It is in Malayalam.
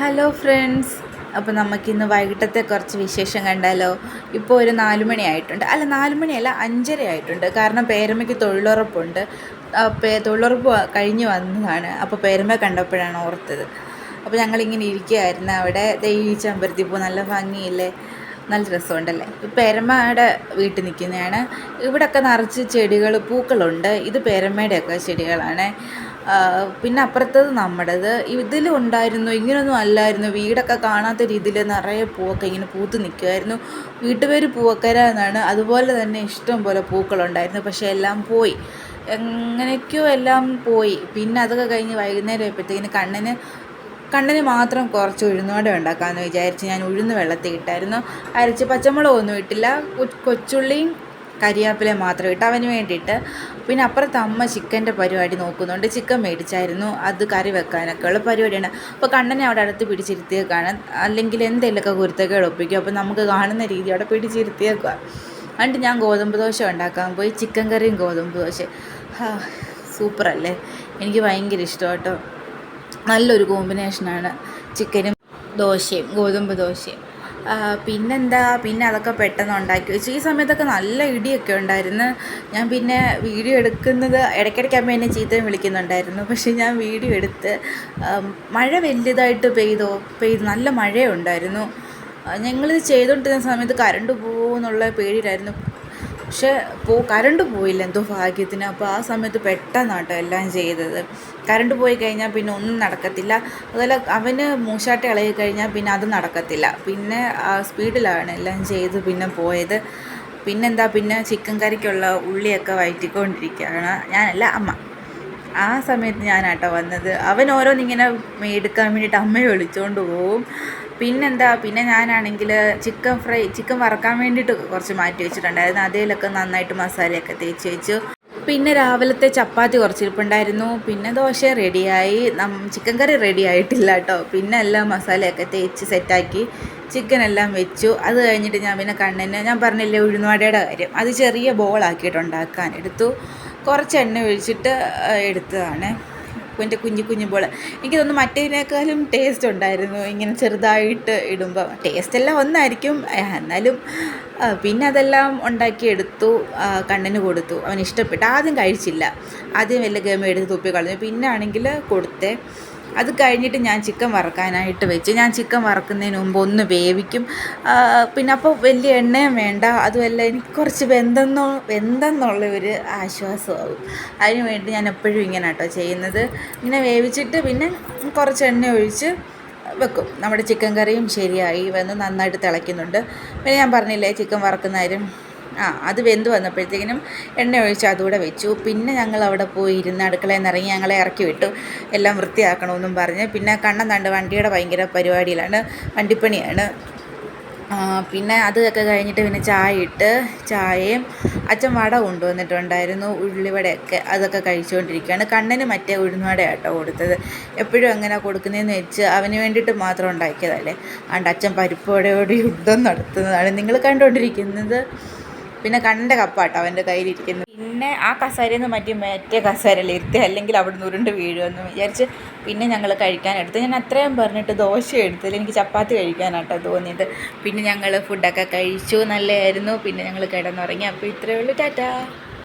ഹലോ ഫ്രണ്ട്സ്, അപ്പോൾ നമുക്കിന്ന് വൈകിട്ടത്തെ കുറച്ച് വിശേഷം കണ്ടാലോ. ഇപ്പോൾ ഒരു 4 മണി ആയിട്ടുണ്ട്. അല്ല, 4 മണിയല്ല, 5:30 ആയിട്ടുണ്ട്. കാരണം പേരമ്മയ്ക്ക് തൊഴിലുറപ്പുണ്ട്. തൊഴിലുറപ്പ് കഴിഞ്ഞ് വന്നതാണ്. അപ്പോൾ പേരമ്മ കണ്ടപ്പോഴാണ് ഓർത്തത്. അപ്പോൾ ഞങ്ങളിങ്ങനെ ഇരിക്കുകയായിരുന്നു. അവിടെ ഈ ചെമ്പരത്തിപ്പൂ നല്ല ഭംഗിയില്ലേ, നല്ല രസമുണ്ടല്ലേ. പേരമ്മയുടെ വീട്ടിൽ നിൽക്കുന്നതാണ്. ഇവിടെയൊക്കെ നിറച്ച് ചെടികൾ, പൂക്കളുണ്ട്. ഇത് പേരമ്മയുടെയൊക്കെ ചെടികളാണ്. പിന്നെ അപ്പുറത്തത് നമ്മുടേത്. ഇതിലുണ്ടായിരുന്നു, ഇങ്ങനെയൊന്നും അല്ലായിരുന്നു. വീടൊക്കെ കാണാത്ത രീതിയിൽ നിറയെ പൂവൊക്കെ ഇങ്ങനെ പൂത്ത് നിൽക്കുമായിരുന്നു. വീട്ടുപേര് പൂവക്കര എന്നാണ്. അതുപോലെ തന്നെ ഇഷ്ടം പോലെ പൂക്കളുണ്ടായിരുന്നു. പക്ഷേ എല്ലാം പോയി, എങ്ങനെയൊക്കെയോ എല്ലാം പോയി. പിന്നെ അതൊക്കെ കഴിഞ്ഞ് വൈകുന്നേരം ആയപ്പോഴത്തേക്കിന് കണ്ണിന് മാത്രം കുറച്ച് ഉഴുന്നുവട ഉണ്ടാക്കാമെന്ന് വിചാരിച്ച് ഞാൻ ഉഴുന്ന് വെള്ളത്തിൽ ഇട്ടായിരുന്നു. അരച്ച് പച്ചമുളകൊന്നും ഇട്ടില്ല, കൊച്ചുള്ളിയും കരിയാപ്പില മാത്രം ഇട്ട് അവന് വേണ്ടിയിട്ട്. പിന്നെ അപ്പുറത്ത് അമ്മ ചിക്കൻ്റെ പരിപാടി നോക്കുന്നുണ്ട്. ചിക്കൻ മേടിച്ചായിരുന്നു, അത് കറി വെക്കാനൊക്കെ ഉള്ള പരിപാടിയാണ്. അപ്പോൾ കണ്ണനെ അവിടെ അടുത്ത് പിടിച്ചിരുത്തിയേക്കാണ്. അല്ലെങ്കിൽ എന്തെങ്കിലുമൊക്കെ കുരുത്തക്കേട് ഒപ്പിക്കും. അപ്പോൾ നമുക്ക് കാണുന്ന രീതി അവിടെ പിടിച്ചിരുത്തിയേക്കുക. എന്നിട്ട് ഞാൻ ഗോതമ്പ് ദോശ ഉണ്ടാക്കാൻ പോയി. ചിക്കൻ കറിയും ഗോതമ്പ് ദോശ, സൂപ്പറല്ലേ. എനിക്ക് ഭയങ്കര ഇഷ്ടം കേട്ടോ. നല്ലൊരു കോമ്പിനേഷനാണ് ചിക്കനും ദോശയും, ഗോതമ്പ് ദോശയും. പിന്നെ അതൊക്കെ പെട്ടെന്ന് ഉണ്ടാക്കി വെച്ചു. ഈ സമയത്തൊക്കെ നല്ല ഇടിയൊക്കെ ഉണ്ടായിരുന്നു. ഞാൻ പിന്നെ വീഡിയോ എടുക്കുന്നത് ഇടയ്ക്കിടയ്ക്ക് അമ്മ എന്നെ ചീത്തയും വിളിക്കുന്നുണ്ടായിരുന്നു. പക്ഷേ ഞാൻ വീഡിയോ എടുത്ത്. മഴ വലുതായിട്ട് പെയ്തു, നല്ല മഴയുണ്ടായിരുന്നു. ഞങ്ങളിത് ചെയ്തുകൊണ്ടിരുന്ന സമയത്ത് കറണ്ട് പോകുമെന്നുള്ള പേടിയിലായിരുന്നു. പക്ഷേ കറണ്ട് പോയില്ല, എന്തോ ഭാഗ്യത്തിന്. അപ്പോൾ ആ സമയത്ത് പെട്ടെന്നാട്ടോ എല്ലാം ചെയ്തത്. കറണ്ട് പോയി കഴിഞ്ഞാൽ പിന്നെ ഒന്നും നടക്കത്തില്ല. അതുപോലെ അവന് മൂശാട്ട ഇളകി കഴിഞ്ഞാൽ പിന്നെ അത് നടക്കത്തില്ല. പിന്നെ സ്പീഡിലാണ് എല്ലാം ചെയ്ത് പിന്നെ പോയത്. പിന്നെ ചിക്കൻ കറിക്കുള്ള ഉള്ളിയൊക്കെ വഴറ്റിക്കൊണ്ടിരിക്കുകയാണ്. ഞാനല്ല, അമ്മ. ആ സമയത്ത് ഞാനാട്ടോ വന്നത്. അവൻ ഓരോന്നിങ്ങനെ എടുക്കാൻ വേണ്ടിയിട്ട് അമ്മയെ വിളിച്ചുകൊണ്ട് പോവും. പിന്നെ ഞാനാണെങ്കിൽ ചിക്കൻ വറക്കാൻ വേണ്ടിയിട്ട് കുറച്ച് മാറ്റി വെച്ചിട്ടുണ്ടായിരുന്നു. അതിലൊക്കെ നന്നായിട്ട് മസാലയൊക്കെ തേച്ച് വെച്ചു. പിന്നെ രാവിലത്തെ ചപ്പാത്തി കുറച്ചിരിപ്പുണ്ടായിരുന്നു. പിന്നെ ദോശ റെഡിയായി. ചിക്കൻ കറി റെഡി ആയിട്ടില്ല കേട്ടോ. പിന്നെ എല്ലാം മസാലയൊക്കെ തേച്ച് സെറ്റാക്കി ചിക്കനെല്ലാം വെച്ചു. അത് കഴിഞ്ഞിട്ട് ഞാൻ പറഞ്ഞില്ലേ ഉഴുന്നുവടയുടെ കാര്യം, അത് ചെറിയ ബോളാക്കിയിട്ടുണ്ടാക്കാൻ എടുത്തു. കുറച്ച് എണ്ണ ഒഴിച്ചിട്ട് എടുത്തതാണ്. എൻ്റെ കുഞ്ഞു ബോൾ. എനിക്ക് തോന്നുന്നു മറ്റേതിനേക്കാളും ടേസ്റ്റ് ഉണ്ടായിരുന്നു ഇങ്ങനെ ചെറുതായിട്ട് ഇടുമ്പോൾ. ടേസ്റ്റെല്ലാം ഒന്നായിരിക്കും, എന്നാലും. പിന്നെ അതെല്ലാം ഉണ്ടാക്കിയെടുത്തു, കണ്ണിന് കൊടുത്തു. അവന് ഇഷ്ടപ്പെട്ടു. ആദ്യം കഴിച്ചില്ല, ആദ്യം വല്ല ഗമ എടുത്ത് തുപ്പിക്കളഞ്ഞു. പിന്നെ ആണെങ്കിൽ കൊടുത്തേ. അത് കഴിഞ്ഞിട്ട് ഞാൻ ചിക്കൻ വറക്കാനായിട്ട് വെച്ച്. ഞാൻ ചിക്കൻ വറക്കുന്നതിന് മുമ്പ് ഒന്ന് വേവിക്കും. പിന്നെ അപ്പോൾ വലിയ എണ്ണയും വേണ്ട. അതുമല്ല, എനിക്ക് കുറച്ച് വെന്തെന്നുള്ള ഒരു ആശ്വാസമാകും. അതിന് വേണ്ടി ഞാൻ എപ്പോഴും ഇങ്ങനെ കേട്ടോ ചെയ്യുന്നത്. ഇങ്ങനെ വേവിച്ചിട്ട് പിന്നെ കുറച്ച് എണ്ണ ഒഴിച്ച് വെക്കും. നമ്മുടെ ചിക്കൻ കറിയും ശരിയായി വന്ന് നന്നായിട്ട് തിളയ്ക്കുന്നുണ്ട്. പിന്നെ ഞാൻ പറഞ്ഞില്ലേ ചിക്കൻ വറക്കുന്ന കാര്യം, അത് വെന്ത് വന്നപ്പോഴത്തേക്കിനും എണ്ണ ഒഴിച്ച് അതുകൂടെ വെച്ചു. പിന്നെ ഞങ്ങൾ അവിടെ പോയി ഇരുന്ന് അടുക്കളയിൽ നിന്ന് ഇറങ്ങി ഞങ്ങളെ ഇറക്കി വിട്ടു, എല്ലാം വൃത്തിയാക്കണമെന്നും പറഞ്ഞ്. പിന്നെ കണ്ണൻ വണ്ടിയുടെ ഭയങ്കര പരിപാടിയിലാണ്, വണ്ടിപ്പണിയാണ്. പിന്നെ അതൊക്കെ കഴിഞ്ഞിട്ട് പിന്നെ ചായയും അച്ഛൻ വട കൊണ്ടുവന്നിട്ടുണ്ടായിരുന്നു, ഉള്ളിവടയൊക്കെ. അതൊക്കെ കഴിച്ചുകൊണ്ടിരിക്കുകയാണ്. കണ്ണന് മറ്റേ ഉഴുന്നുവട കേട്ടോ കൊടുത്തത്. എപ്പോഴും അങ്ങനെ കൊടുക്കുന്നതെന്ന് വെച്ച് അവന് വേണ്ടിയിട്ട് മാത്രം ഉണ്ടാക്കിയതല്ലേ. അതുകൊണ്ട് അച്ഛൻ പരിപ്പുവടയോട് യുദ്ധം നടത്തുന്നതാണ് നിങ്ങൾ കണ്ടുകൊണ്ടിരിക്കുന്നത്. പിന്നെ കണ്ണൻ്റെ കപ്പാട്ടോ അവൻ്റെ കയ്യിലിരിക്കുന്നത്. പിന്നെ ആ കസേരയിൽ നിന്ന് മറ്റേ കസേരയിൽ ഇരുത്തി, അല്ലെങ്കിൽ അവിടെ നിന്ന് ഉരുണ്ട് വീഴുമെന്ന് വിചാരിച്ച് പിന്നെ ഞങ്ങൾ കഴിക്കാനെടുത്ത്. ഞാൻ അത്രയും പറഞ്ഞിട്ട് ദോശ എടുത്തില്ല, എനിക്ക് ചപ്പാത്തി കഴിക്കാനാട്ടോ തോന്നിയത്. പിന്നെ ഞങ്ങൾ ഫുഡൊക്കെ കഴിച്ചു, നല്ലതായിരുന്നു. പിന്നെ ഞങ്ങൾ കിടന്നുറങ്ങി. അപ്പോൾ ഇത്രയേ ഉള്ളൂ, ടാറ്റാ.